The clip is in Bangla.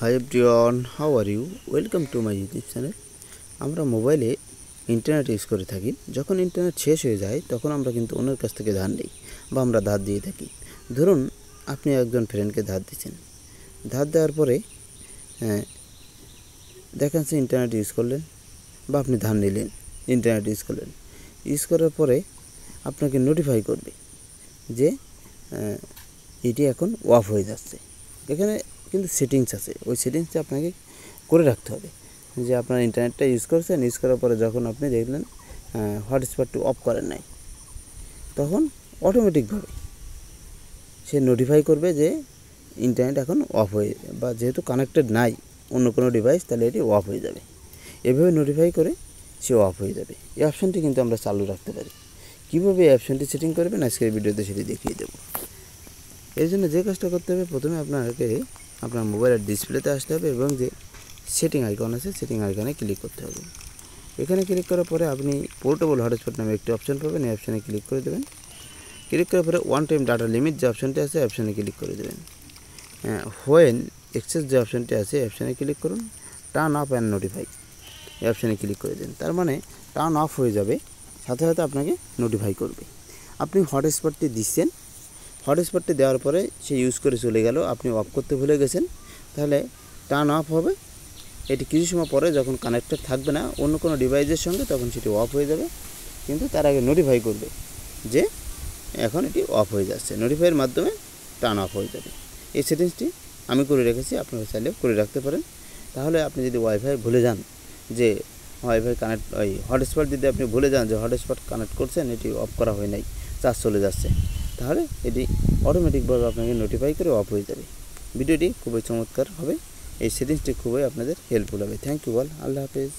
Hi everyone, how are you? Welcome to my YouTube channel. আমরা মোবাইলে ইন্টারনেট ইউজ করে থাকি। যখন ইন্টারনেট শেষ হয়ে যায় তখন আমরা কিন্তু অন্যের কাছ থেকে ধার নিই বা আমরা ধার দিয়ে থাকি। ধরুন আপনি একজন ফ্রেন্ডকে ধার দিয়েছেন। ধার দেওয়ার পরে দেখেন সে ইন্টারনেট ইউজ করলেন বা আপনি ধার নিলেন, ইন্টারনেট ইউজ করলেন। ইউজ করার পরে আপনাকে নোটিফাই করবে যে এটি এখন অফ হয়ে যাচ্ছে। এখানে কিন্তু সেটিংস আছে, ওই সেটিংসটা আপনাকে করে রাখতে হবে যে আপনার ইন্টারনেটটা ইউজ করছেন, ইউজ করার পরে যখন আপনি দেখলেন হটস্পটটি অফ করেন নাই, তখন অটোমেটিকভাবে সে নোটিফাই করবে যে ইন্টারনেট এখন অফ হয়ে, বা যেহেতু কানেক্টেড নাই অন্য কোনো ডিভাইস, তাহলে এটি অফ হয়ে যাবে। এভাবে নোটিফাই করে সে অফ হয়ে যাবে। এই অপশানটি কিন্তু আমরা চালু রাখতে পারি। কীভাবে এই অপশানটি সেটিং করবেন আজকের ভিডিওতে সেটি দেখিয়ে দেবো। এর জন্য যে কাজটা করতে হবে, প্রথমে আপনাকে আপনার মোবাইলের ডিসপ্লেতে আসতে হবে এবং যে সেটিং আইকন আছে সেটিং আইকনে ক্লিক করতে হবে। এখানে ক্লিক করার পরে আপনি পোর্টেবল হটস্পট নামে একটি অপশান পাবেন, এই অপশানে ক্লিক করে দেবেন। ক্লিক করার পরে ওয়ান টাইম ডাটা লিমিট যে অপশানটি আছে অপশানে ক্লিক করে দেবেন। হোয়েন এক্সেস যে অপশানটি আছে অপশানে ক্লিক করুন। টার্ন অফ অ্যান্ড নোটিফাই এই অপশানে ক্লিক করে দেন। তার মানে টার্ন অফ হয়ে যাবে, সাথে সাথে আপনাকে নোটিফাই করবে। আপনি হটস্পটটি দিচ্ছেন, হটস্পটটি দেওয়ার পরে সে ইউজ করে চলে গেল, আপনি অফ করতে ভুলে গেছেন, তাহলে টার্ন অফ হবে। এটি কিছু সময় পরে যখন কানেক্টেড থাকবে না অন্য কোনো ডিভাইসের সঙ্গে, তখন সেটি অফ হয়ে যাবে, কিন্তু তার আগে নোটিফাই করবে যে এখন এটি অফ হয়ে যাচ্ছে। নোটিফাইয়ের মাধ্যমে টার্ন অফ হয়ে যাবে। এই সেটিংসটি আমি করে রেখেছি, আপনারা চাইলেও করে রাখতে পারেন। তাহলে আপনি যদি ওয়াইফাই ভুলে যান যে ওয়াইফাই কানেক্ট, ওই হটস্পট যদি আপনি ভুলে যান যে হটস্পট কানেক্ট করছেন, এটি অফ করা হয় নাই, চার্জ চলে যাচ্ছে, তাহলে এটি অটোমেটিকভাবে আপনাকে নোটিফাই করে অফ হয়ে যাবে। ভিডিওটি খুবই চমৎকার হবে, এই সেটিংসটি খুবই আপনাদের হেল্পফুল হবে। থ্যাংক ইউ অল, আল্লাহ হাফেজ।